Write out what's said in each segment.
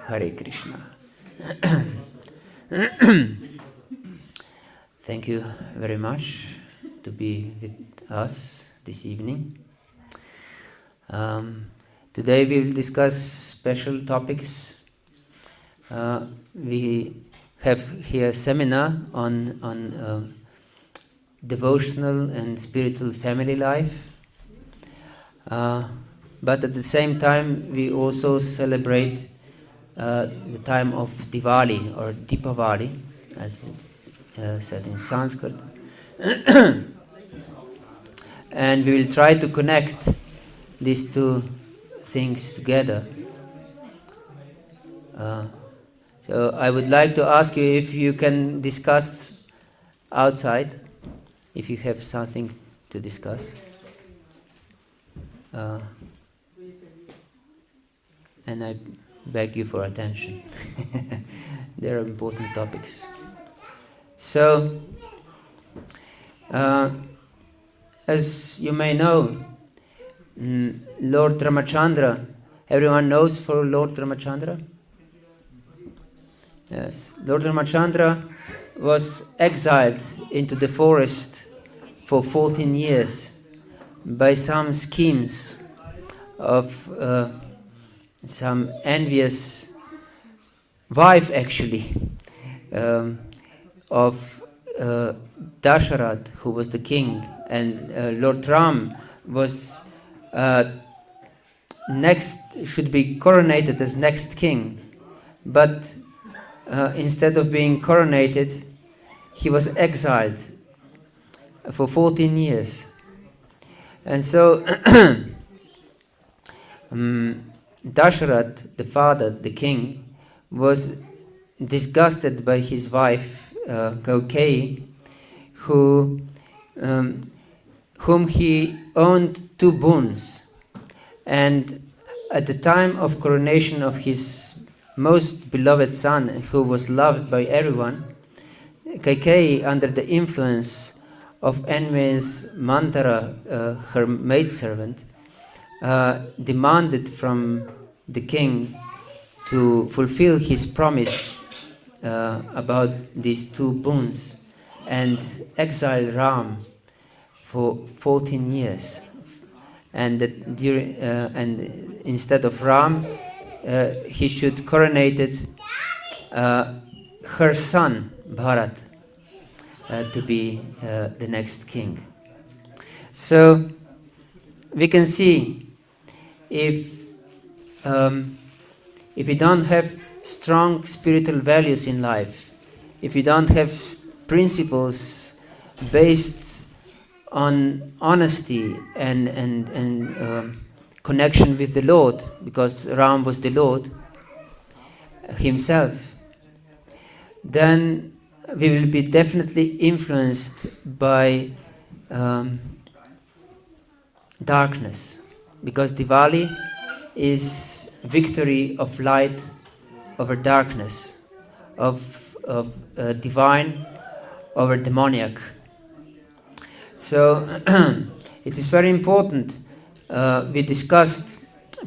Hare Krishna. Thank you very much to be with us this evening. Today we will discuss special topics. We have here a seminar on devotional and spiritual family life. But at the same time, we also celebrate the time of Diwali or Deepavali, as it's said in Sanskrit. And we will try to connect these two things together. So I would like to ask you if you can discuss outside, if you have something to discuss. And I beg you for attention. They are important topics. So, as you may know, Lord Ramachandra, everyone knows for Lord Ramachandra? Yes, Lord Ramachandra was exiled into the forest for 14 years by some schemes of some envious wife, actually, of Dasharat, who was the king, and Lord Ram was should be coronated as next king, but instead of being coronated, he was exiled for 14 years. And so Dasharat, the father, the king, was disgusted by his wife Kaikeyi, whom he owned 2 boons. And at the time of coronation of his most beloved son, who was loved by everyone, Kaikeyi, under the influence of envious Mantara, her maidservant, demanded from the king to fulfill his promise about these 2 boons and exile Ram for 14 years. And and instead of Ram, he should coronate her son Bharat to be the next king. So we can see if we don't have strong spiritual values in life, if we don't have principles based on honesty and connection with the Lord, because Ram was the Lord himself, then we will be definitely influenced by darkness, because Diwali is victory of light over darkness, of divine over demoniac. So it is very important. We discussed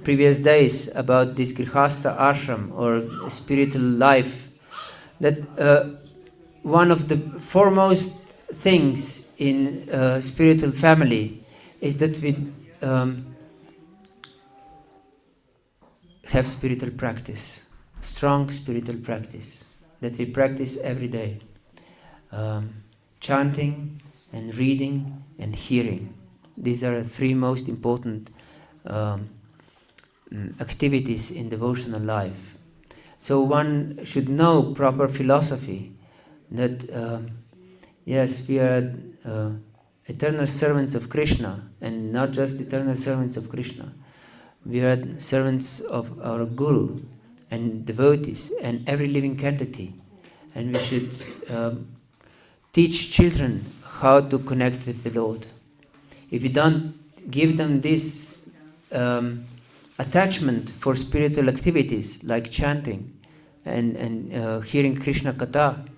previous days about this Gṛhastha Āśrama, or spiritual life, that one of the foremost things in spiritual family is that we have spiritual practice, strong spiritual practice, that we practice every day. Chanting and reading and hearing. These are 3 most important activities in devotional life. So one should know proper philosophy, that yes, we are eternal servants of Krishna, and not just eternal servants of Krishna. We are servants of our Guru and devotees and every living entity. And we should teach children how to connect with the Lord. If we don't give them this attachment for spiritual activities like chanting and hearing Krishna Katha,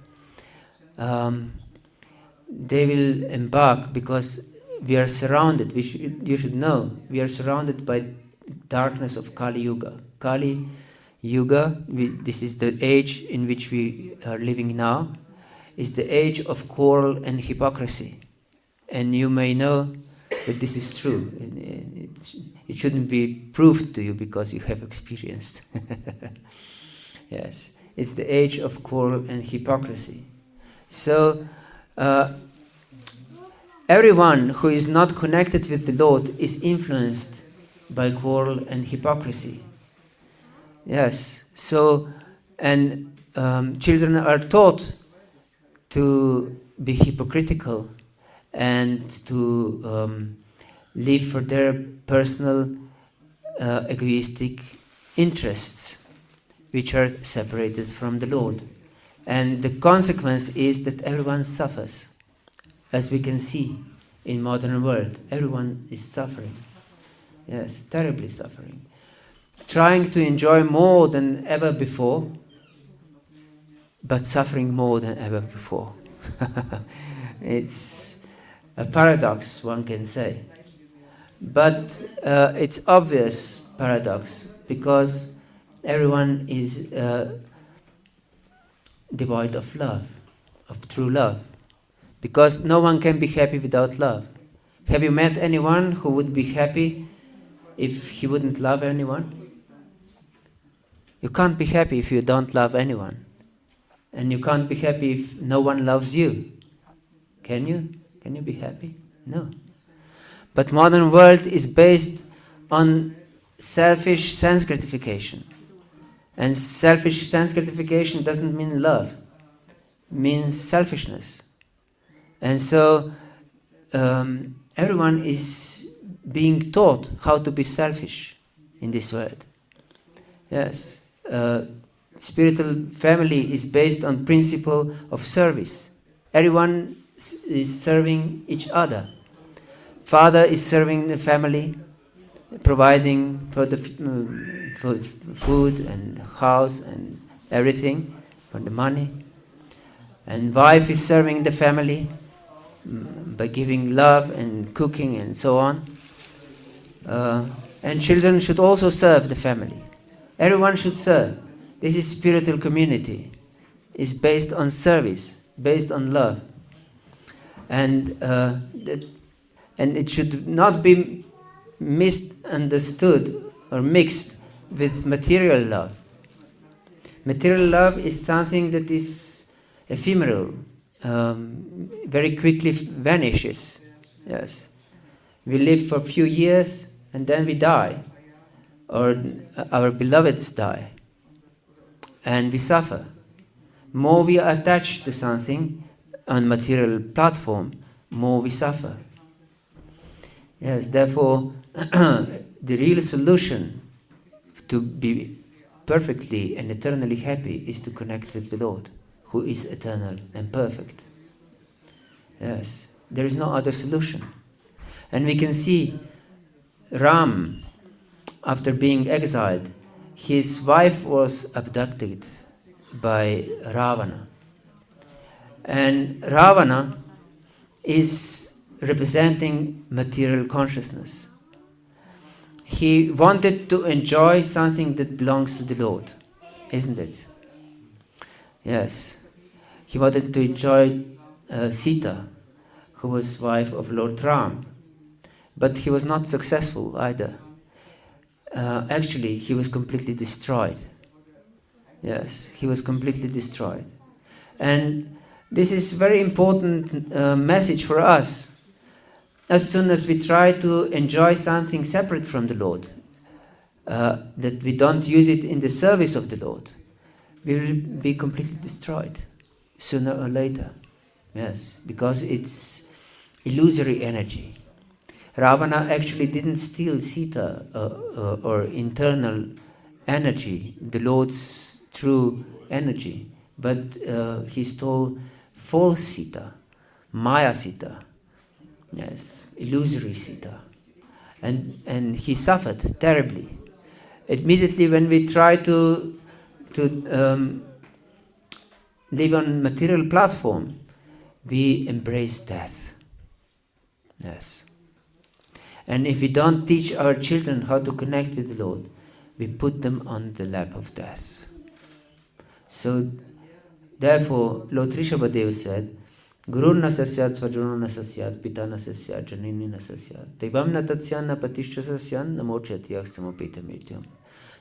they will embark, because we are surrounded, you should know, we are surrounded by darkness of Kali Yuga. Kali Yuga, this is the age in which we are living now, is the age of quarrel and hypocrisy. And you may know that this is true. It shouldn't be proved to you because you have experienced. Yes, it's the age of quarrel and hypocrisy. So, everyone who is not connected with the Lord is influenced by quarrel and hypocrisy. Yes, so, and children are taught to be hypocritical and to live for their personal egoistic interests, which are separated from the Lord. And the consequence is that everyone suffers. As we can see in modern world, everyone is suffering. Yes, terribly suffering. Trying to enjoy more than ever before, but suffering more than ever before. It's a paradox, one can say. But it's obvious paradox, because everyone is devoid of love, of true love. Because no one can be happy without love. Have you met anyone who would be happy if he wouldn't love anyone? You can't be happy if you don't love anyone. And you can't be happy if no one loves you. Can you? Can you be happy? No. But modern world is based on selfish sense gratification. And selfish sense gratification doesn't mean love. It means selfishness. And so everyone is being taught how to be selfish in this world. Yes. Spiritual family is based on principle of service. Everyone is serving each other. Father is serving the family, providing for the for food and house and everything, for the money. And wife is serving the family by giving love and cooking and so on. And children should also serve the family. Everyone should serve. This is spiritual community. It's based on service, based on love. And it should not be misunderstood or mixed with material love. Material love is something that is ephemeral, very quickly vanishes. Yes, we live for a few years and then we die, or our beloveds die, and we suffer. More we are attached to something on material platform, more we suffer. Yes, therefore, the real solution to be perfectly and eternally happy is to connect with the Lord, who is eternal and perfect. Yes, there is no other solution. And we can see Ram, after being exiled, his wife was abducted by Ravana. And Ravana is representing material consciousness. He wanted to enjoy something that belongs to the Lord, isn't it? Yes. He wanted to enjoy Sita, who was wife of Lord Ram. But he was not successful either. Actually, he was completely destroyed. Yes, he was completely destroyed. And this is a very important message for us. As soon as we try to enjoy something separate from the Lord, that we don't use it in the service of the Lord, we will be completely destroyed sooner or later. Yes, because it's illusory energy. Ravana actually didn't steal Sita or internal energy, the Lord's true energy, but he stole false Sita, Maya Sita. Yes, illusory Sita. And he suffered terribly. Immediately when we try to live on material platform, we embrace death. Yes. And if we don't teach our children how to connect with the Lord, we put them on the lap of death. So, therefore, Lord Rishabhadev said, Guru na sasyat, svajruna na sasyat, pita na sasyat, janini na sasyat, devam na tatsyan na patishya sasyan, namochatyah samapita mrityam.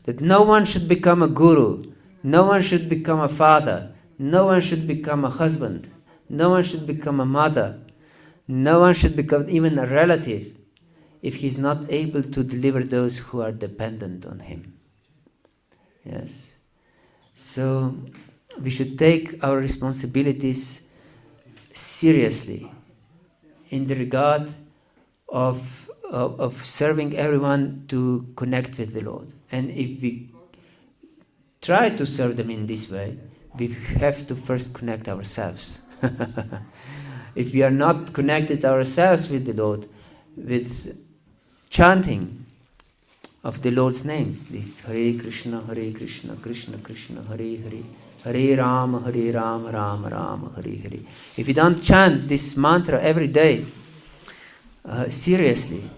That no one should become a guru, no one should become a father, no one should become a husband, no one should become a mother, no one should become even a relative if he is not able to deliver those who are dependent on him. Yes. So we should take our responsibilities seriously in the regard of serving everyone to connect with the Lord. And if we try to serve them in this way, we have to first connect ourselves. If we are not connected ourselves with the Lord, with chanting of the Lord's names, this Hare Krishna, Krishna Krishna, Hare Hare, Hare Rama, Rama Rama, Hare Hare. If you don't chant this mantra every day, seriously,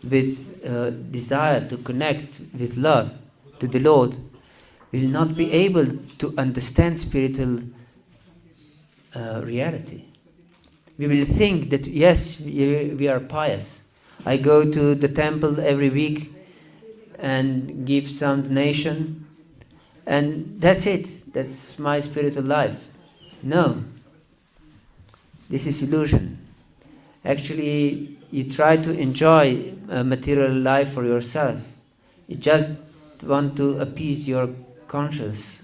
with desire to connect with love to the Lord, we will not be able to understand spiritual reality. We will think that, yes, we are pious. I go to the temple every week and give some donation, and that's it. That's my spiritual life. No. This is illusion. Actually, you try to enjoy a material life for yourself. You just want to appease your conscience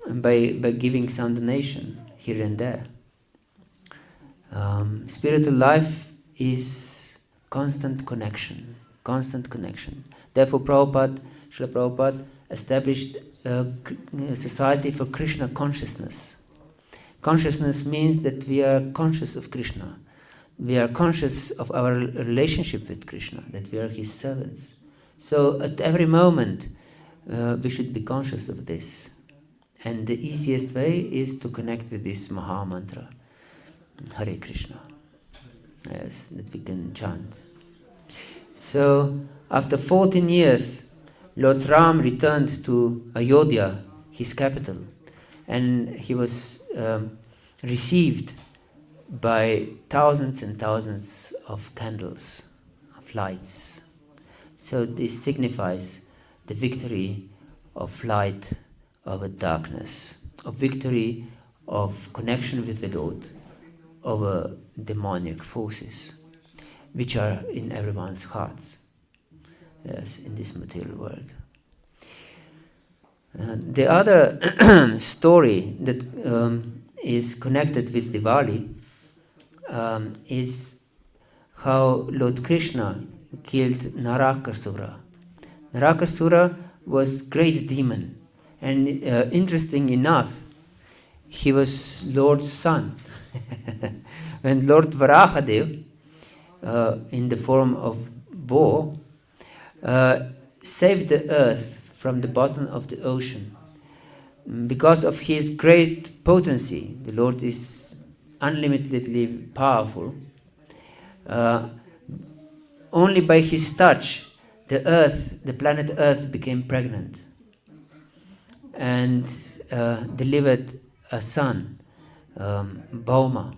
by giving some donation here and there. Spiritual life is constant connection. Therefore, Srila Prabhupada established a society for Krishna consciousness. Consciousness means that we are conscious of Krishna. We are conscious of our relationship with Krishna, that we are his servants. So at every moment, we should be conscious of this. And the easiest way is to connect with this Maha Mantra, Hare Krishna. Yes, that we can chant. So after 14 years, Lord Ram returned to Ayodhya, his capital, and he was received by thousands and thousands of candles, of lights. So this signifies the victory of light over darkness, of victory of connection with the Lord over demonic forces, which are in everyone's hearts, yes, in this material world. The other story that is connected with Diwali is how Lord Kṛṣṇa killed Narakasura. Narakasura was great demon, and interesting enough, he was Lord's son. When Lord Varahadev, in the form of boar, saved the earth from the bottom of the ocean, because of his great potency, the Lord is unlimitedly powerful. Only by his touch, the earth, the planet Earth, became pregnant and delivered a son, Bhauma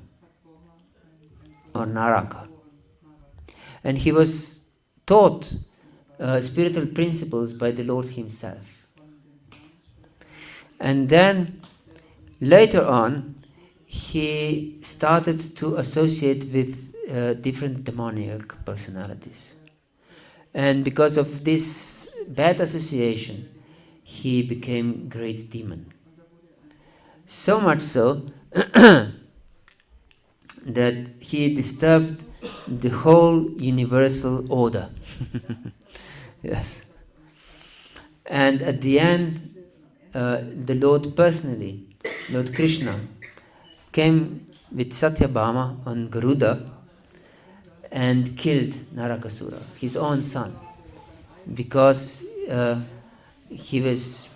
or Naraka. And he was taught spiritual principles by the Lord himself. And then later on, he started to associate with different demoniac personalities. And because of this bad association, he became great demon. So much so that he disturbed the whole universal order. Yes. And at the end, the Lord personally, Lord Kṛṣṇa, came with Satyabhama on Garuda and killed Narakasura, his own son, because he was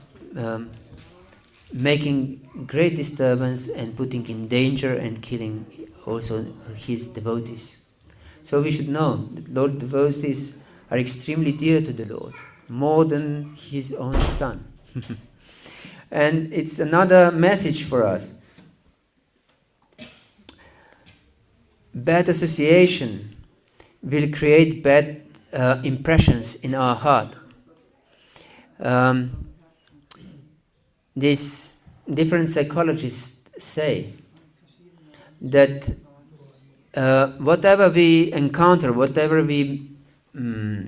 making great disturbance and putting in danger and killing also his devotees. So we should know that Lord devotees are extremely dear to the Lord, more than his own son. And it's another message for us. Bad association will create bad impressions in our heart. These different psychologists say that whatever we encounter, whatever we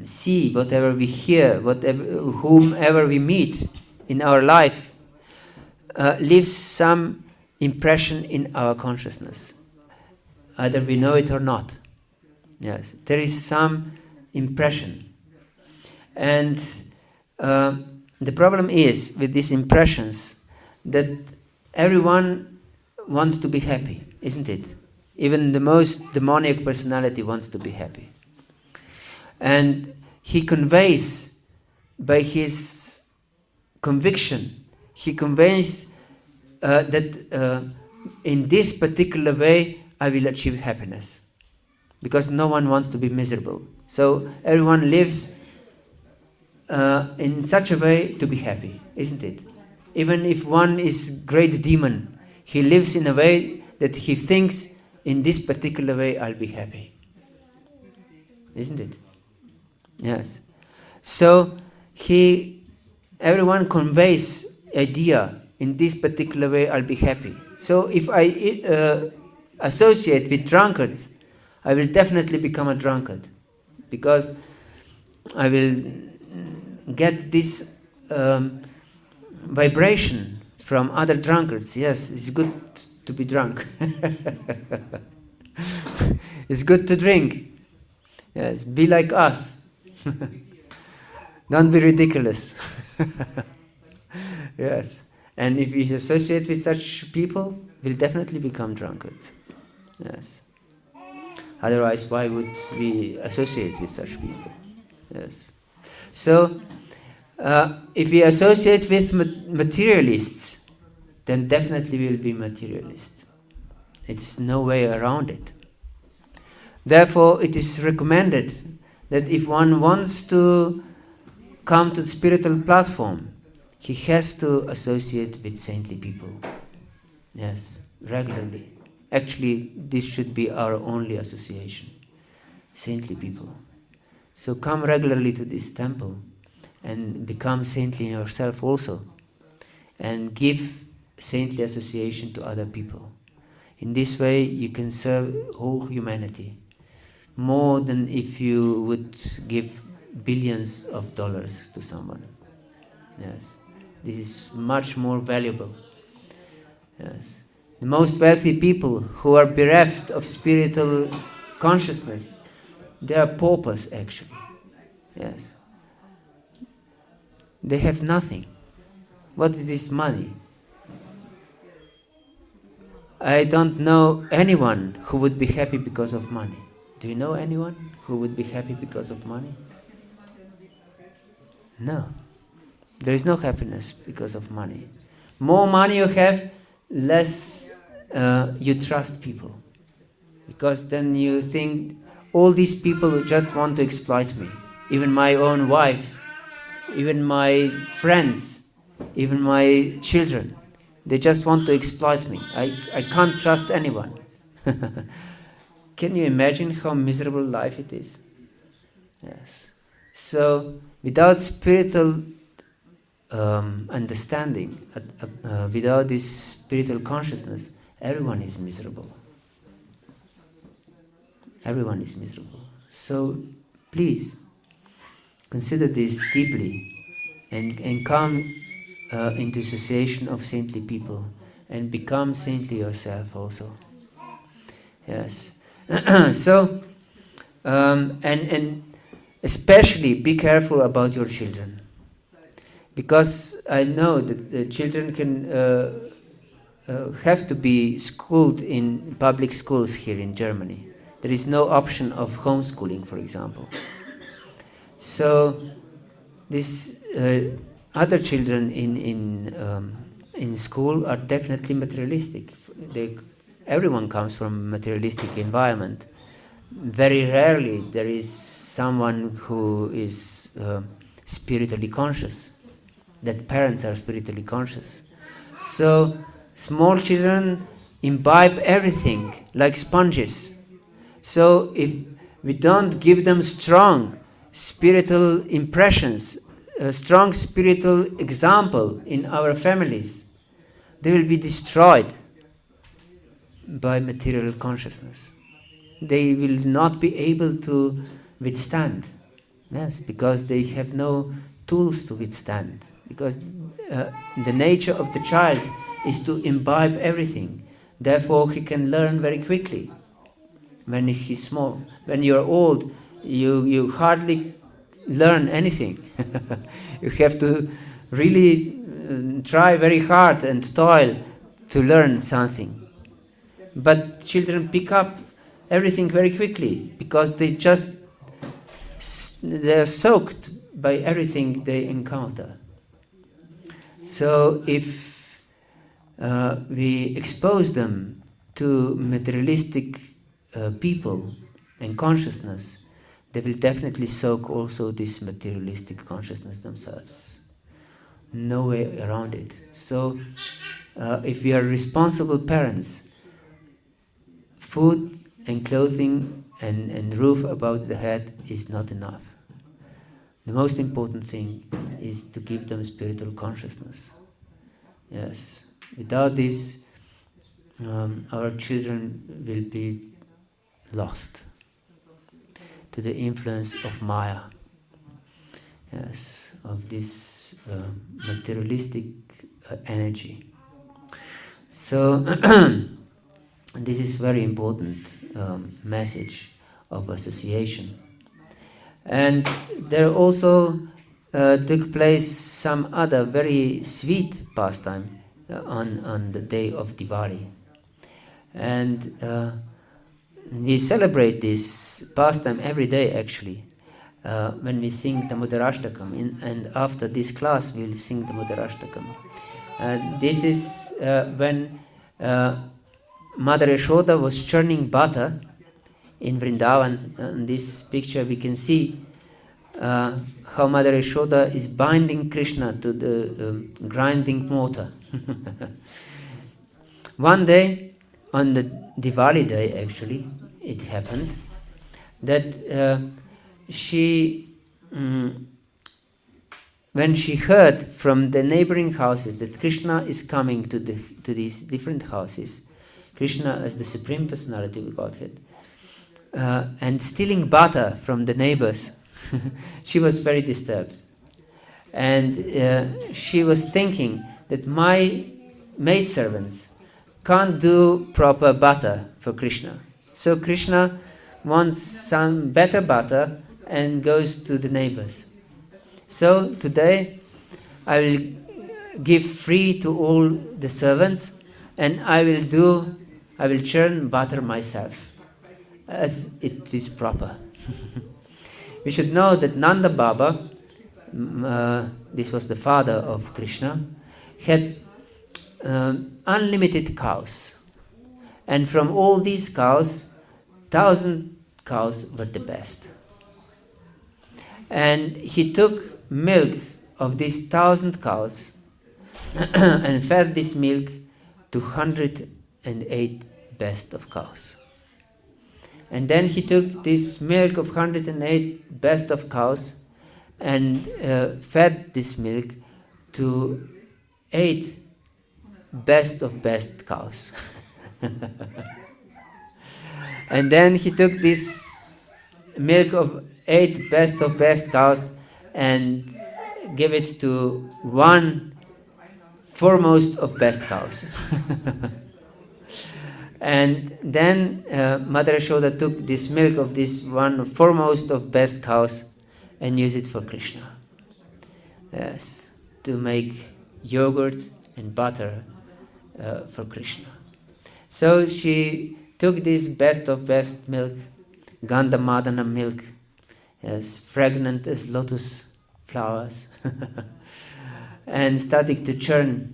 see, whatever we hear, whomever we meet in our life, leaves some impression in our consciousness. Either we know it or not. Yes, there is some impression. And the problem is with these impressions that everyone wants to be happy, isn't it? Even the most demoniac personality wants to be happy. And he conveys by his conviction, he conveys that in this particular way I will achieve happiness. Because no one wants to be miserable. So everyone lives in such a way to be happy, isn't it? Even if one is great demon, he lives in a way that he thinks, in this particular way I'll be happy. Isn't it? Yes. So everyone conveys idea, in this particular way I'll be happy. So if I associate with drunkards, I will definitely become a drunkard, because I will get this vibration from other drunkards. Yes, it's good to be drunk. It's good to drink. Yes, be like us. Don't be ridiculous. Yes, and if we associate with such people, we'll definitely become drunkards. Yes. Otherwise, why would we associate with such people? Yes. So, if we associate with materialists, then definitely we will be materialists. It's no way around it. Therefore, it is recommended that if one wants to come to the spiritual platform, he has to associate with saintly people. Yes, regularly. Actually, this should be our only association. Saintly people. So come regularly to this temple and become saintly yourself also. And give saintly association to other people. In this way, you can serve whole humanity. More than if you would give billions of dollars to someone. Yes. This is much more valuable. Yes. The most wealthy people who are bereft of spiritual consciousness, they are paupers actually. Yes. They have nothing. What is this money? I don't know anyone who would be happy because of money. Do you know anyone who would be happy because of money? No. There is no happiness because of money. More money you have, less you trust people. Because then you think, all these people just want to exploit me. Even my own wife, even my friends, even my children. They just want to exploit me. I can't trust anyone. Can you imagine how miserable life it is? Yes. So, without spiritual understanding, without this spiritual consciousness, everyone is miserable. Everyone is miserable. So, please, consider this deeply and come into association of saintly people and become saintly yourself also. Yes. So, and especially be careful about your children, because I know that the children can have to be schooled in public schools here in Germany. There is no option of homeschooling, for example. So, these other children in school are definitely materialistic. Everyone comes from a materialistic environment. Very rarely there is someone who is spiritually conscious, that parents are spiritually conscious. So small children imbibe everything like sponges. So if we don't give them strong spiritual impressions, a strong spiritual example in our families, they will be destroyed by material consciousness. They will not be able to withstand. Yes, because they have no tools to withstand. Because the nature of the child is to imbibe everything. Therefore, he can learn very quickly when he's small. When you're old, you hardly learn anything. You have to really try very hard and toil to learn something. But children pick up everything very quickly because they're soaked by everything they encounter. So if we expose them to materialistic people and consciousness, they will definitely soak also this materialistic consciousness themselves. No way around it. So if we are responsible parents, food and clothing and roof above the head is not enough. The most important thing is to give them spiritual consciousness. Yes. Without this, our children will be lost to the influence of Maya. Yes, of this materialistic energy. So this is very important message of association. And there also took place some other very sweet pastime on the day of Diwali. And we celebrate this pastime every day actually, when we sing the Mudarashtakam. And after this class we'll sing the Mudarashtakam. This is when Mother Yashoda was churning butter in Vrindavan. In this picture we can see how Mother Yashoda is binding Krishna to the grinding mortar. One day, on the Diwali day actually, it happened that when she heard from the neighboring houses that Krishna is coming to these different houses, Krishna as the Supreme Personality of Godhead, and stealing butter from the neighbors, she was very disturbed. And she was thinking that my maidservants can't do proper butter for Krishna. So Krishna wants some better butter and goes to the neighbors. So today I will give free to all the servants, and I will churn butter myself, as it is proper. We should know that Nanda Baba, this was the father of Krishna, had unlimited cows. And from all these cows, 1,000 cows were the best. And he took milk of these 1,000 cows and fed this milk to 108 best of cows. And then he took this milk of 108 best of cows and fed this milk to 8 best of best cows. And then he took this milk of 8 best of best cows and gave it to 1 foremost of best cows. And then Mother Yashoda took this milk of this 1 foremost of best cows and used it for Krishna. Yes, to make yogurt and butter for Krishna. So she took this best of best milk, Gandhamadana milk, yes, fragrant as lotus flowers, and started to churn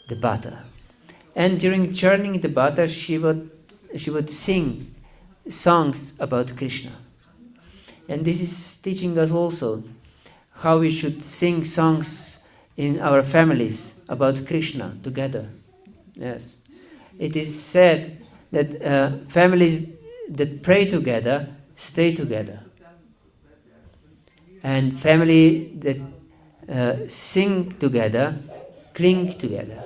the butter. And during churning the butter, she would sing songs about Krishna. And this is teaching us also how we should sing songs in our families about Krishna together. Yes. It is said that families that pray together stay together. And family that sing together cling together.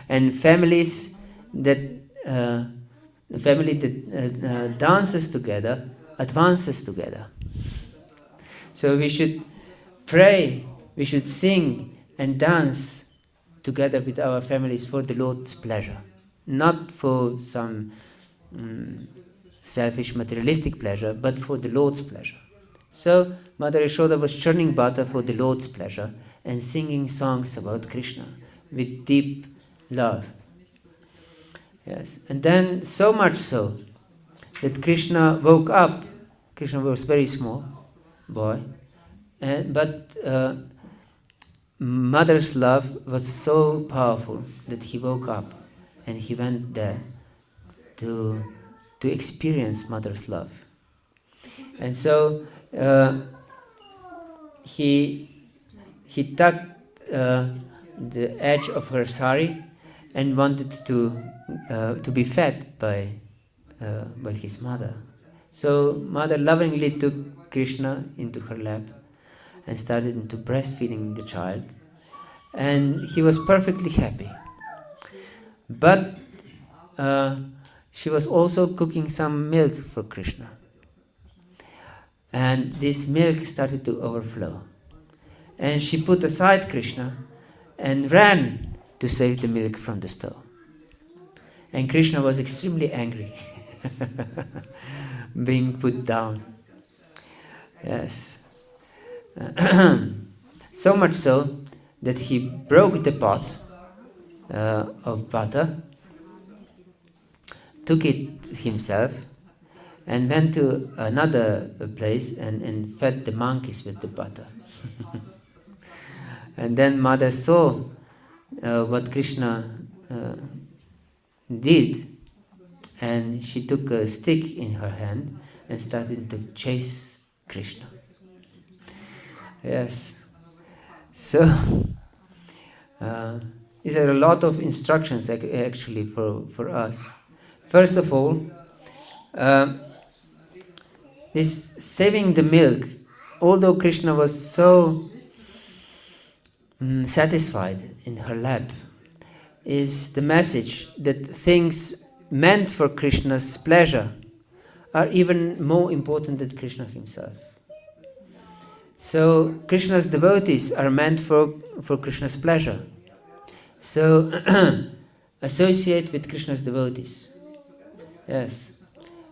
And families that dances together advances together. So we should pray, we should sing and dance together with our families for the Lord's pleasure, not for some selfish materialistic pleasure, but for the Lord's pleasure. So Mother Yashoda was churning butter for the Lord's pleasure and singing songs about Krishna with deep love. Yes, and then so much so that Krishna woke up. Krishna was very small boy, but Mother's love was so powerful that he woke up and he went there to experience Mother's love. And so he tucked the edge of her sari and wanted to be fed by his mother. So Mother lovingly took Krishna into her lap and started into breastfeeding the child, and he was perfectly happy. But she was also cooking some milk for Krishna, and this milk started to overflow, and she put aside Krishna and ran to save the milk from the stove. And Krishna was extremely angry being put down. Yes. So much so that he broke the pot of butter, took it himself, and went to another place and fed the monkeys with the butter. And then Mother saw what Krishna did, and she took a stick in her hand and started to chase Krishna. Yes. So these are a lot of instructions actually for us. First of all, this saving the milk, although Krishna was so satisfied in her lap, is the message that things meant for Krishna's pleasure are even more important than Krishna himself. So Krishna's devotees are meant for Krishna's pleasure. So associate with Krishna's devotees. Yes.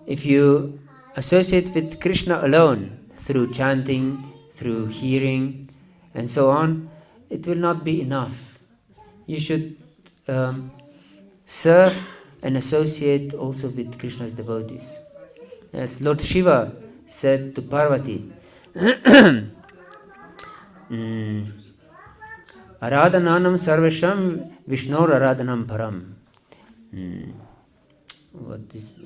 If you associate with Krishna alone, through chanting, through hearing, and so on, it will not be enough. You should serve and associate also with Krishna's devotees. As Lord Shiva said to Parvati, Aradhananam sarvesham Vishnor aradhanam param. What is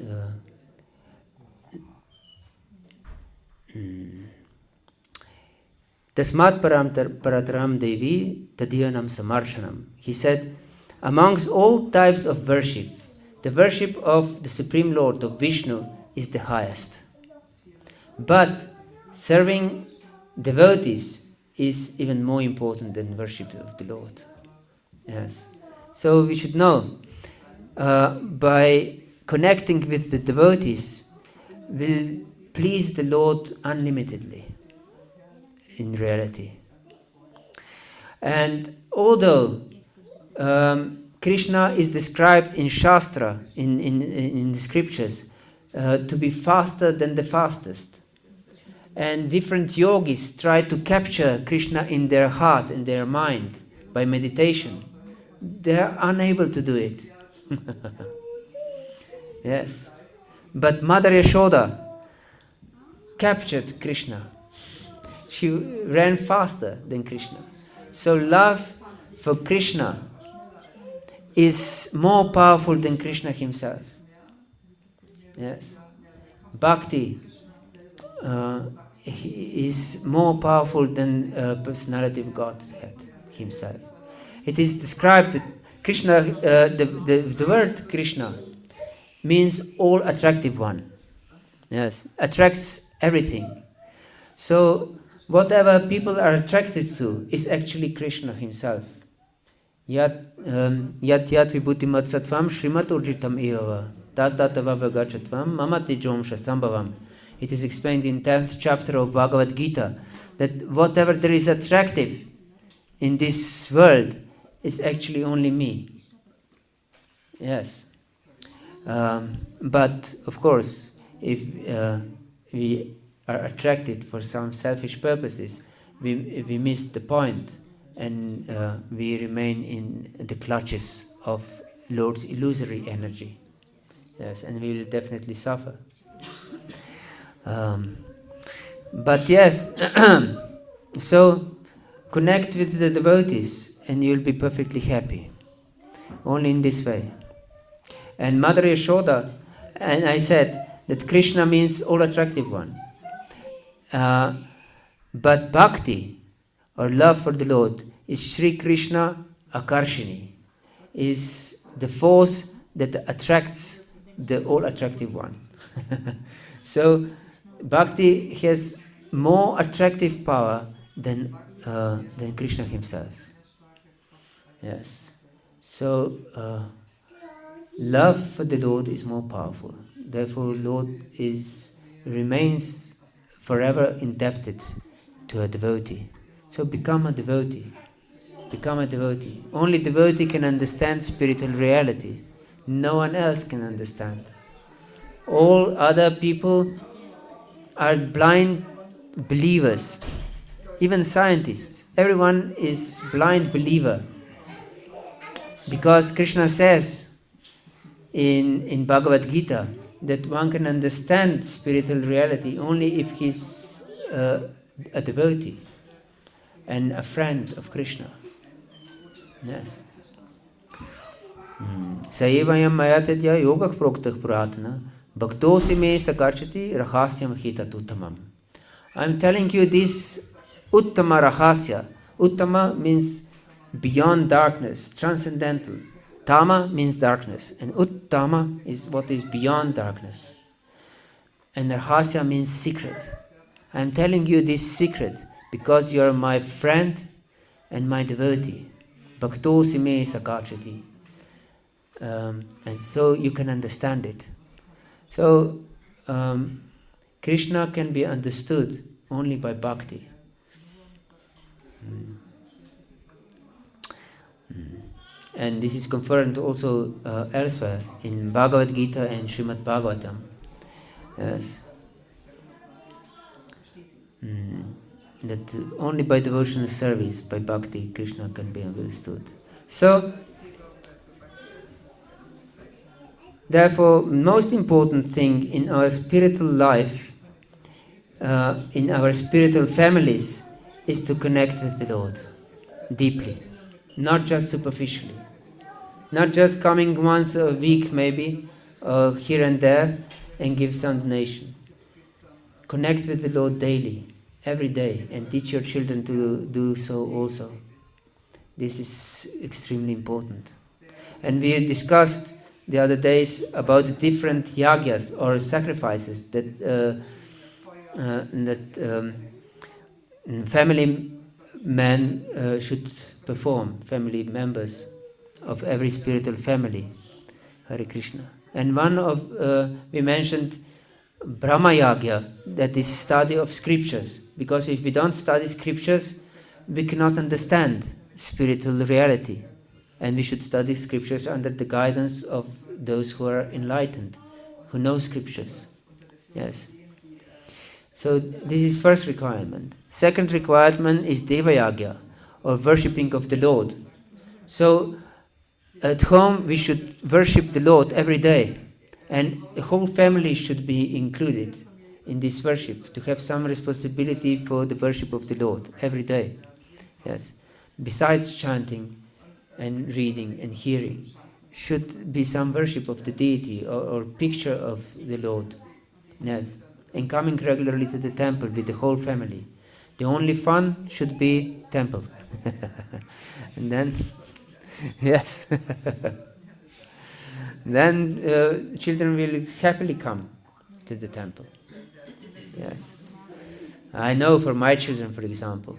Tasmat parataram devi tadyanam samarshanam. He said, amongst all types of worship, the worship of the Supreme Lord, of Vishnu, is the highest. But serving devotees is even more important than worship of the Lord. Yes. So we should know, by connecting with the devotees, will please the Lord unlimitedly in reality. And although Krishna is described in Shastra, in the scriptures, to be faster than the fastest, and different yogis try to capture Krishna in their heart, in their mind, by meditation, they are unable to do it. Yes. But Mother Yashoda captured Krishna. She ran faster than Krishna. So love for Krishna is more powerful than Krishna himself. Yes. Bhakti he is more powerful than personality of God himself. It is described that Krishna, the word Krishna means all attractive one. Yes, attracts everything. So whatever people are attracted to is actually Krishna himself. Yat vibhutim sattvam Śrīmad urjitam eva tatava vagachatvam mamati jomsha sambhavam. It is explained in 10th chapter of Bhagavad-gītā that whatever there is attractive in this world is actually only me. Yes. But of course, if we are attracted for some selfish purposes, we miss the point, and we remain in the clutches of Lord's illusory energy. Yes, and we will definitely suffer. But yes, so connect with the devotees and you'll be perfectly happy. Only in this way. And Mother Yashoda, and I said that Krishna means all attractive one. But bhakti, or love for the Lord, is Sri Krishna Akarshini, is the force that attracts the all attractive one. So bhakti has more attractive power than Krishna himself. Yes. So love for the Lord is more powerful. Therefore, Lord remains forever indebted to a devotee. So become a devotee. Become a devotee. Only devotee can understand spiritual reality. No one else can understand. All other people are blind believers. Even scientists. Everyone is blind believer. Because Krishna says in Bhagavad-gītā that one can understand spiritual reality only if he's a devotee and a friend of Krishna. Yes. Saevayam mayatedya yogah proktah puratana bhaktosi me sakarchati rahasyam hita uttamam. I'm telling you this uttama rahasya. Uttama means beyond darkness, transcendental. Tama means darkness, and uttama is what is beyond darkness. And rahasya means secret. I'm telling you this secret because you are my friend and my devotee. Bhaktosi me sakachati. And so you can understand it. So Krishna can be understood only by bhakti. And this is confirmed also elsewhere in Bhagavad-gītā and Śrīmad Bhagavatam. Yes. That only by devotional service, by bhakti, Krishna can be understood. So, therefore, most important thing in our spiritual life, in our spiritual families, is to connect with the Lord deeply, not just superficially. Not just coming once a week maybe, here and there, and give some donation. Connect with the Lord daily, every day, and teach your children to do so also. This is extremely important. And we discussed the other days about the different yagyas or sacrifices that family men should perform, family members of every spiritual family. Hare Krishna. And one of, we mentioned Brahma Yagya, that is study of scriptures. Because if we don't study scriptures, we cannot understand spiritual reality. And we should study scriptures under the guidance of those who are enlightened, who know scriptures. Yes. So this is first requirement. Second requirement is Deva Yagya, or worshipping of the Lord. So at home we should worship the Lord every day, and the whole family should be included in this worship, to have some responsibility for the worship of the Lord every day. Yes. Besides chanting and reading and hearing, should be some worship of the deity or picture of the Lord. Yes. and coming regularly to the temple with the whole family. The only fun should be temple. And then, yes, then children will happily come to the temple. Yes. I know for my children, for example,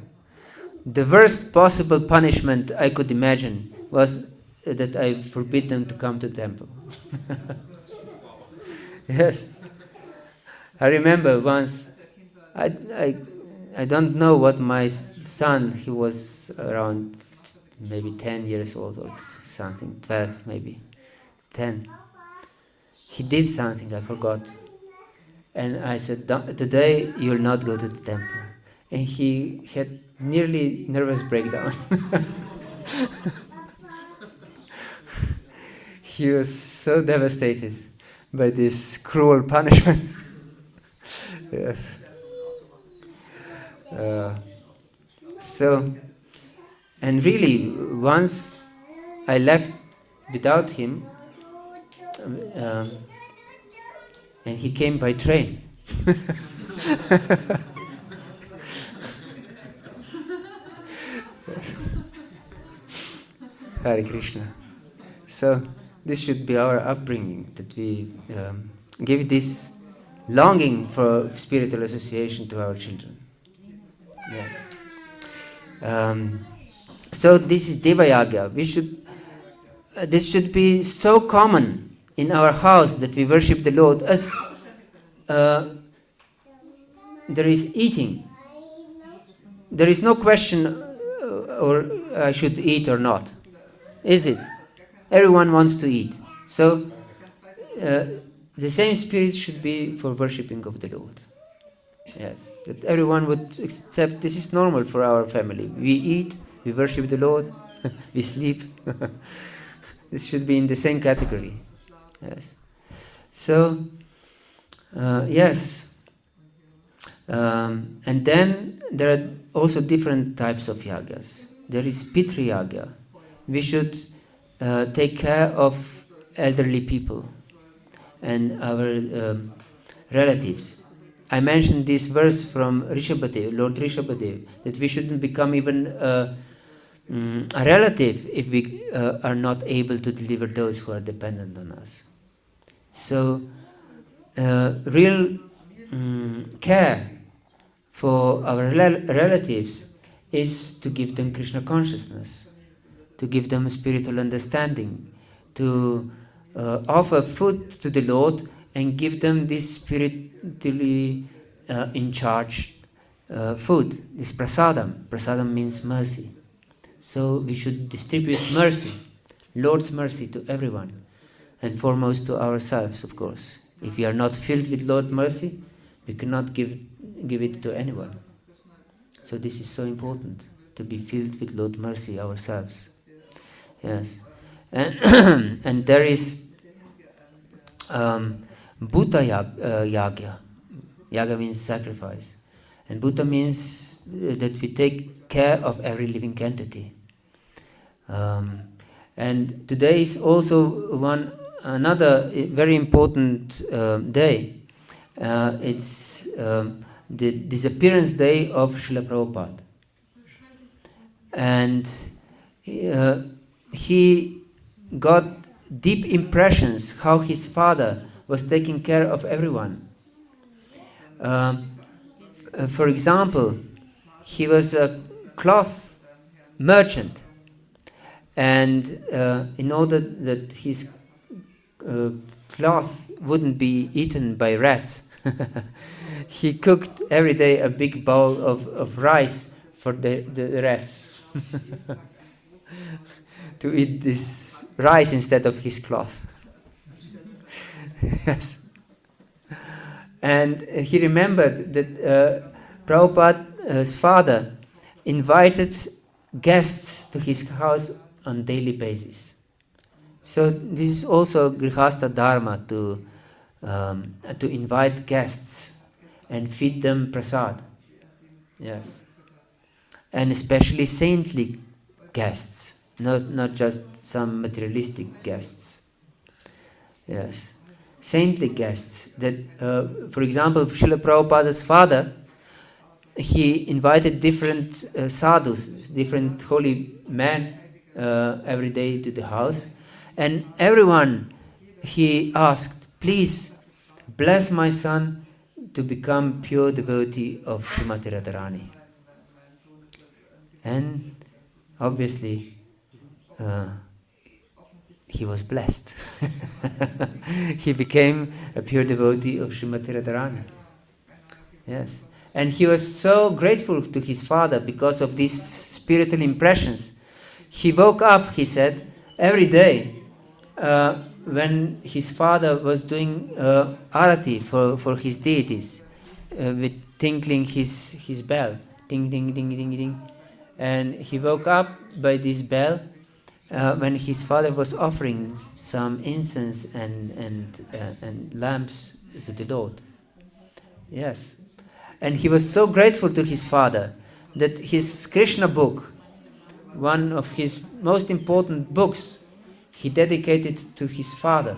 the worst possible punishment I could imagine was that I forbid them to come to the temple. Yes. I remember once, I don't know what my son, he was around maybe 10 years old or something, 12 maybe, 10. He did something, I forgot. And I said, today you will not go to the temple. And he had nearly nervous breakdown. He was so devastated by this cruel punishment. Yes. So, and really, once I left without him, and he came by train. Hare Krishna. So this should be our upbringing, that we give this longing for spiritual association to our children. Yes. So this is Deva Yaga. This should be so common in our house that we worship the Lord as there is eating. There is no question or I should eat or not. Is it? Everyone wants to eat. So the same spirit should be for worshipping of the Lord. Yes. That everyone would accept this is normal for our family. We eat, we worship the Lord, we sleep. This should be in the same category. Yes. So, yes. And then there are also different types of yagas. There is Pitri Yaga. We should take care of elderly people and our relatives. I mentioned this verse from Rishabhadev, Lord Rishabhadev, that we shouldn't become even a relative if we are not able to deliver those who are dependent on us. So, real care for our relatives is to give them Krishna consciousness, to give them spiritual understanding, to offer food to the Lord and give them this spiritually in charge food, this prasadam. Prasadam means mercy. So we should distribute mercy, Lord's mercy to everyone, and foremost to ourselves, of course. If we are not filled with Lord's mercy, we cannot give it to anyone. So this is so important, to be filled with Lord's mercy ourselves. Yes. And there is Bhuta Yaga. Yaga means sacrifice. And Bhuta means that we take care of every living entity. And today is also another very important day. It's the disappearance day of Srila Prabhupada. And he got deep impressions how his father was taking care of everyone. For example, he was a cloth merchant, and in order that his cloth wouldn't be eaten by rats, he cooked every day a big bowl of rice for the rats to eat this rice instead of his cloth. Yes. And he remembered that Prabhupada's father invited guests to his house on daily basis. So this is also Gṛhastha-dharma, to invite guests and feed them prasad. Yes. And especially saintly guests, not just some materialistic guests. Yes. saintly guests. That, for example, Srila Prabhupada's father, he invited different sadhus, different holy men every day to the house, and everyone he asked, please bless my son to become pure devotee of Srimati Radharani. And obviously he was blessed. He became a pure devotee of Srimati Radharani. Yes. And he was so grateful to his father because of these spiritual impressions. He woke up, he said, every day when his father was doing arati for his deities, with tinkling his bell, ding, ding, ding, ding, ding. And he woke up by this bell when his father was offering some incense and lamps to the Lord. Yes. And he was so grateful to his father that his Krishna book, one of his most important books, he dedicated to his father.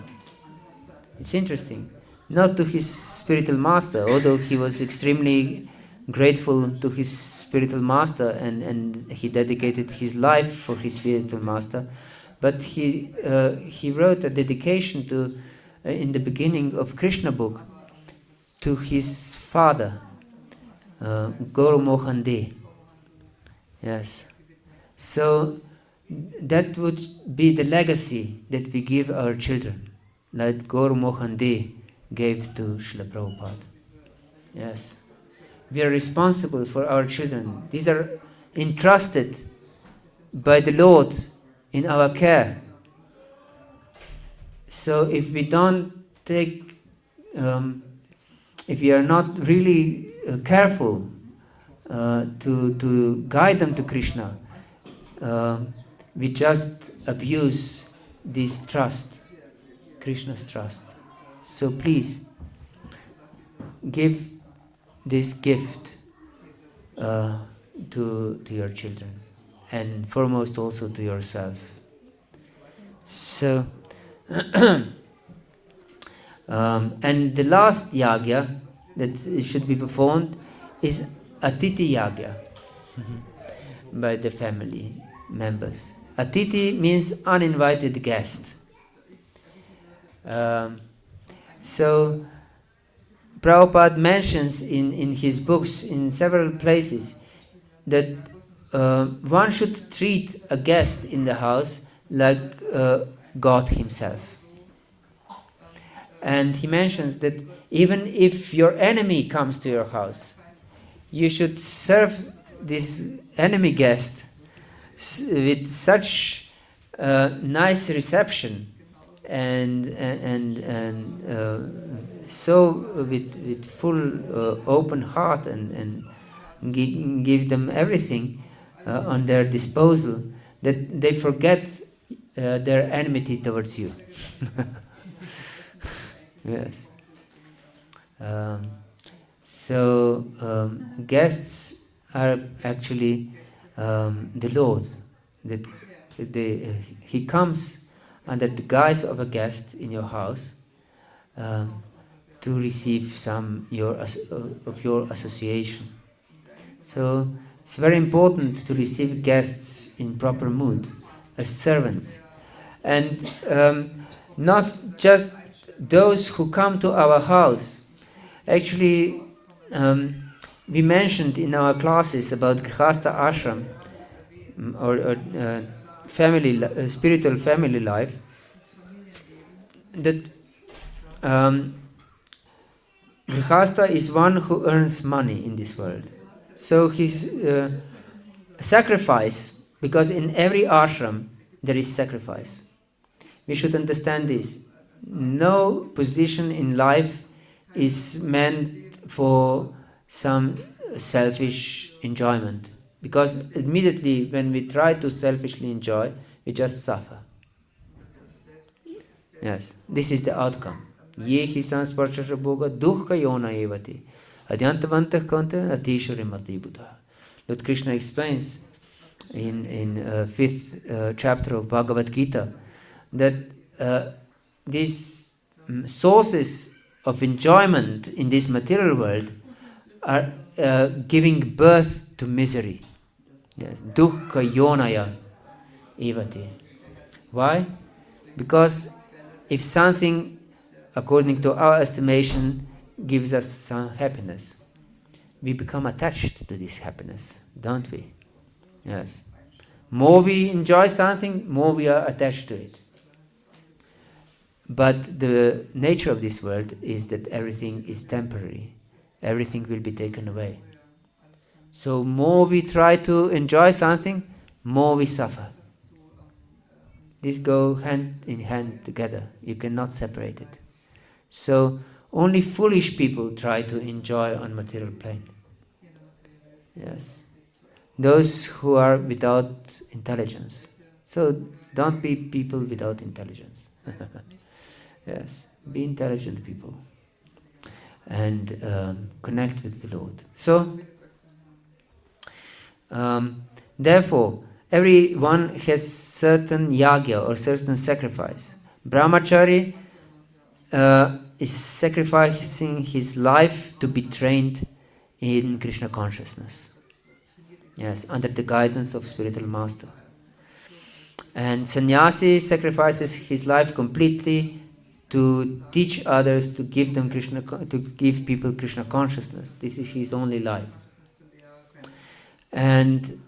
It's interesting. Not to his spiritual master, although he was extremely grateful to his spiritual master and he dedicated his life for his spiritual master. But he wrote a dedication to, in the beginning of Krishna book, to his father, Guru Mohan De. Yes. So that would be the legacy that we give our children, like Guru Mohan De gave to Srila Prabhupada. Yes. We are responsible for our children. These are entrusted by the Lord in our care. So if we don't take, if we are not really careful to guide them to Krishna, we just abuse this trust, Krishna's trust. So please, give this gift to your children, and foremost also to yourself. So, and the last yagya that should be performed is Atiti yagya by the family members. Atiti means uninvited guest. So Prabhupada mentions in his books in several places that one should treat a guest in the house like God himself. And he mentions that even if your enemy comes to your house, you should serve this enemy guest with such nice reception and so with full open heart and give them everything on their disposal that they forget their enmity towards you. Yes. So guests are actually the Lord. That he comes under the guise of a guest in your house to receive some of your association. So it's very important to receive guests in proper mood as servants, and not just those who come to our house. Actually, we mentioned in our classes about Gṛhastha Āśrama or family, spiritual family life, that Gṛhastha is one who earns money in this world. So his sacrifice, because in every ashram there is sacrifice. We should understand this. No position in life is meant for some selfish enjoyment, because immediately when we try to selfishly enjoy, we just suffer. Yes, this is the outcome. Ye hi sansparshasha bhoga dukkha yona evati adyantavantah kanta atishwari mati buddha. Lord Kṛṣṇa explains in 5th chapter of Bhagavad-gītā that this sources of enjoyment in this material world are giving birth to misery. Yes, dukkha yonaya evati. Why? Because if something, according to our estimation, gives us some happiness, we become attached to this happiness, don't we? Yes. More we enjoy something, more we are attached to it. But the nature of this world is that everything is temporary. Everything will be taken away. So more we try to enjoy something, more we suffer. These go hand in hand together. You cannot separate it. So only foolish people try to enjoy on material plane. Yes. Those who are without intelligence. So don't be people without intelligence. Yes. Be intelligent people. And connect with the Lord. So, therefore, everyone has certain yagya or certain sacrifice. Brahmachari is sacrificing his life to be trained in Krishna consciousness. Yes, under the guidance of spiritual master. And sannyasi sacrifices his life completely to teach others, to give them Krishna, to give people Krishna consciousness. This is his only life. And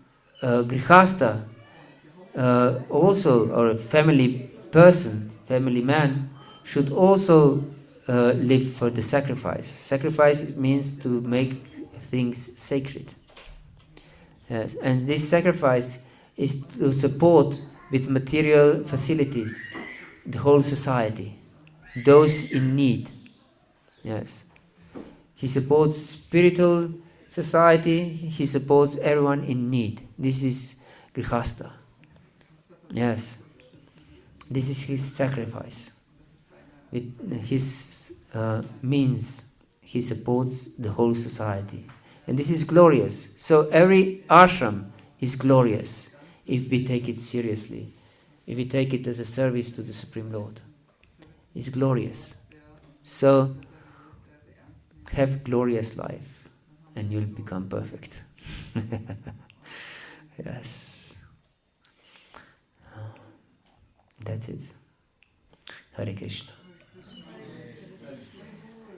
Gṛhastha also, or a family person, family man, should also live for the sacrifice. Sacrifice means to make things sacred. Yes. And this sacrifice is to support with material facilities the whole society, those in need. Yes. He supports spiritual society, he supports everyone in need. This is Gṛhastha. Yes. This is his sacrifice. With his means, he supports the whole society. And this is glorious. So every ashram is glorious if we take it seriously, if we take it as a service to the Supreme Lord. It's glorious. So have glorious life and you'll become perfect. Yes. That's it. Hare Krishna.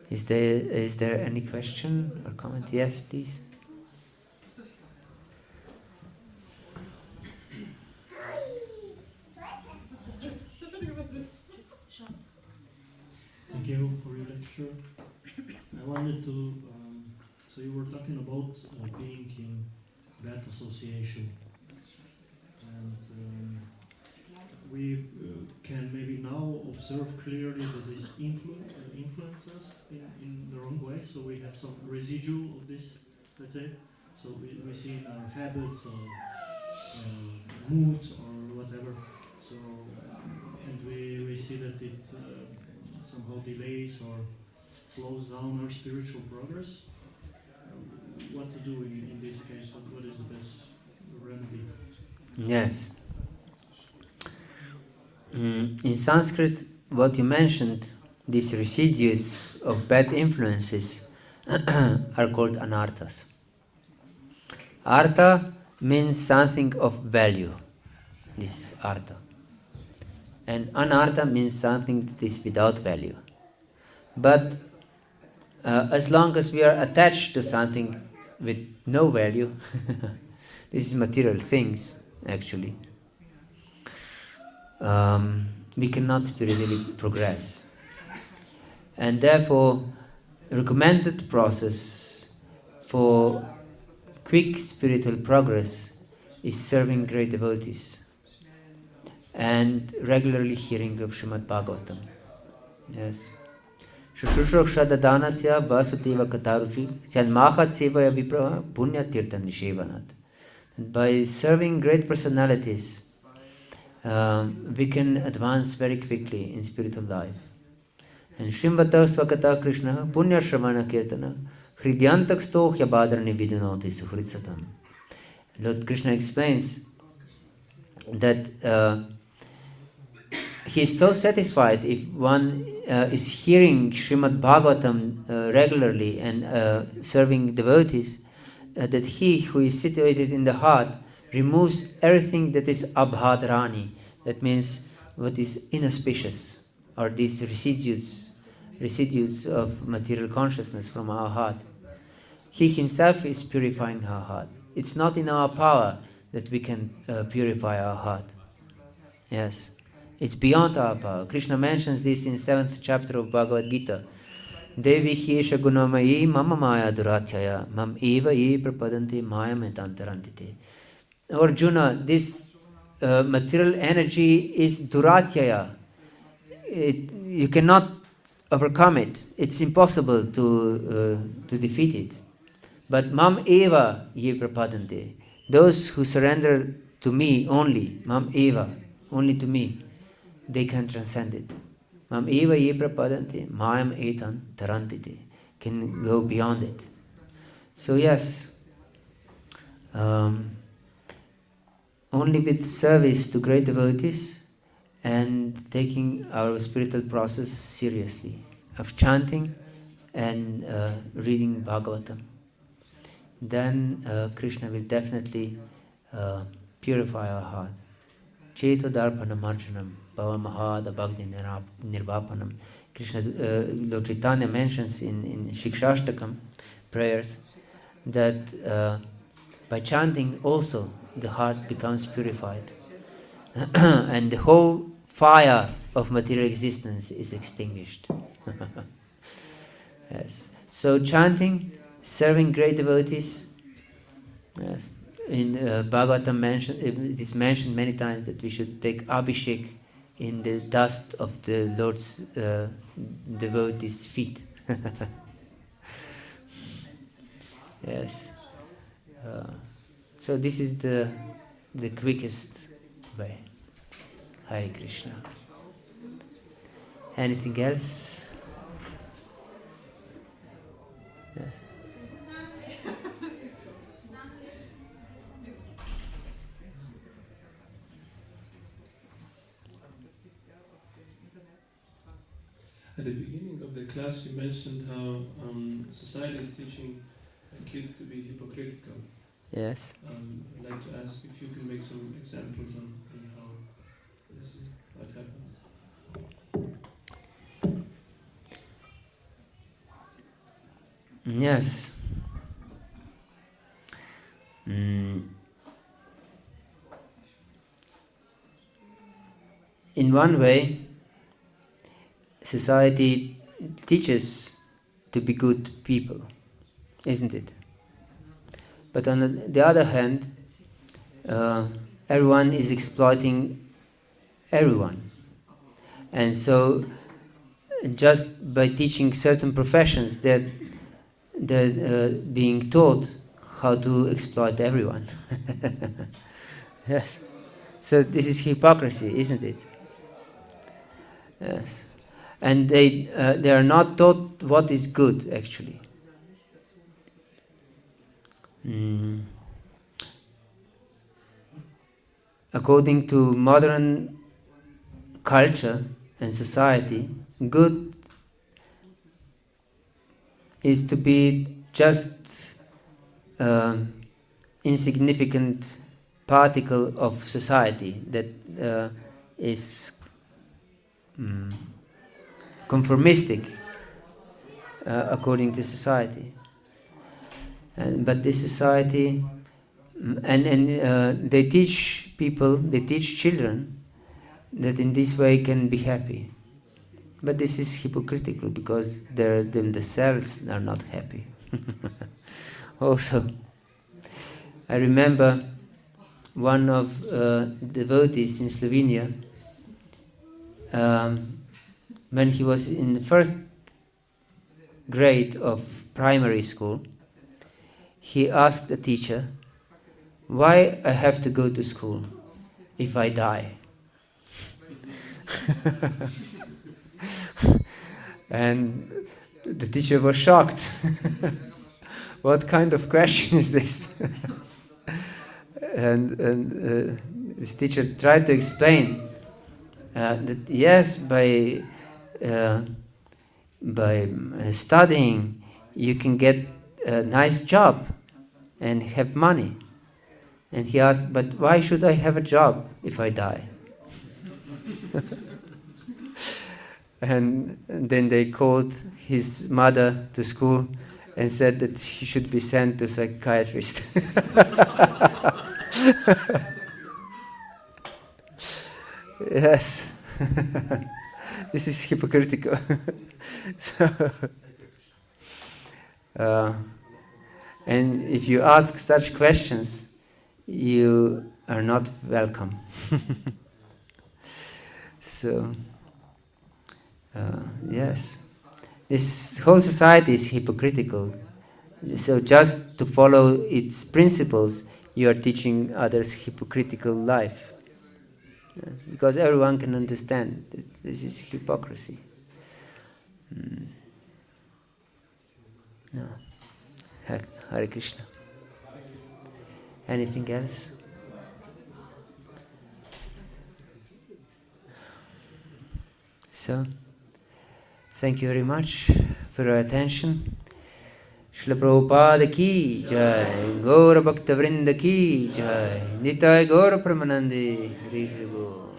Is there any question or comment? Yes, please. Thank you for your lecture. I wanted to, so you were talking about being in bad association. And we can maybe now observe clearly that this influences in the wrong way. So we have some residue of this, let's say. So we see in our habits or mood or whatever. So, and we see that it somehow delays or slows down our spiritual progress. What to do in this case? What is the best remedy? Yes. In Sanskrit, what you mentioned, these residues of bad influences are called anarthas. Artha means something of value. This is artha. And anartha means something that is without value. But as long as we are attached to something with no value, this is material things, actually, we cannot spiritually progress. And therefore, recommended process for quick spiritual progress is serving great devotees and regularly hearing of Śrīmad Bhagavatam. Yes. Shushrusha dadanasya vasudeva kataruchi syanmahat sevaya vipraha punya tirtha nishevanat. By serving great personalities, we can advance very quickly in spiritual life. And Shrimvata Swakata Krishna Punya Shravana Kirtana Hridyantak Stohya Badrani Vidunoti Suhritsatam. Lord Krishna explains that he is so satisfied if one is hearing Śrīmad Bhagavatam regularly and serving devotees, that he who is situated in the heart removes everything that is abhadrani, that means what is inauspicious, or these residues of material consciousness from our heart. He himself is purifying our heart. It's not in our power that we can purify our heart. Yes, it's beyond our power. Krishna mentions this in 7th chapter of Bhagavad-gītā. Devi hiesha gunamayi mama maya duratyaya mam eva ye prapadanti maya metantarantite. Arjuna, this material energy is duratyaya. You cannot overcome it. It's impossible to defeat it. But mam eva ye prapadanti. Those who surrender to me only, mam eva, only to me, they can transcend it. Mam eva ye prapadanti, mayam etan tarantite, can go beyond it. So yes, only with service to great devotees and taking our spiritual process seriously, of chanting and reading Bhagavatam, then Krishna will definitely purify our heart. Cheto darpanam arjanam bhava mahada bhagni nirvapanam. Krishna, Lord Chaitanya mentions in Shikshashtakam prayers that by chanting also the heart becomes purified and the whole fire of material existence is extinguished. Yes. So chanting, serving great devotees. Yes. In Bhagavatam, it is mentioned many times that we should take abhishek in the dust of the Lord's devotees' feet. Yes. So this is the quickest way. Hare Krishna. Anything else? Yes. At the beginning of the class, you mentioned how society is teaching kids to be hypocritical. Yes. I'd like to ask if you can make some examples on how that happens. Yes. In one way, society teaches to be good people, isn't it? But on the other hand, everyone is exploiting everyone. And so just by teaching certain professions, they're being taught how to exploit everyone. Yes. So this is hypocrisy, isn't it? Yes. And they are not taught what is good, actually. According to modern culture and society, good is to be just insignificant particle of society that is conformistic according to society. But this society, and they teach people, they teach children that in this way can be happy. But this is hypocritical because themselves are not happy. Also, I remember one of devotees in Slovenia, when he was in the first grade of primary school, he asked the teacher, "Why I have to go to school if I die?" And the teacher was shocked. What kind of question is this? And this teacher tried to explain Yes, by studying, you can get a nice job and have money. And he asked, but why should I have a job if I die? And then they called his mother to school and said that he should be sent to a psychiatrist. Yes. This is hypocritical. So, and if you ask such questions, you are not welcome. So, yes, this whole society is hypocritical. So just to follow its principles, you are teaching others hypocritical life. Because everyone can understand this is hypocrisy. No. Hare Krishna. Anything else? So, thank you very much for your attention. Śrīla Prabhupada ki jai, Gaura Bhakta Vrinda ki jai, Nitai Gaura Pramanandi, Hri Hri Bol.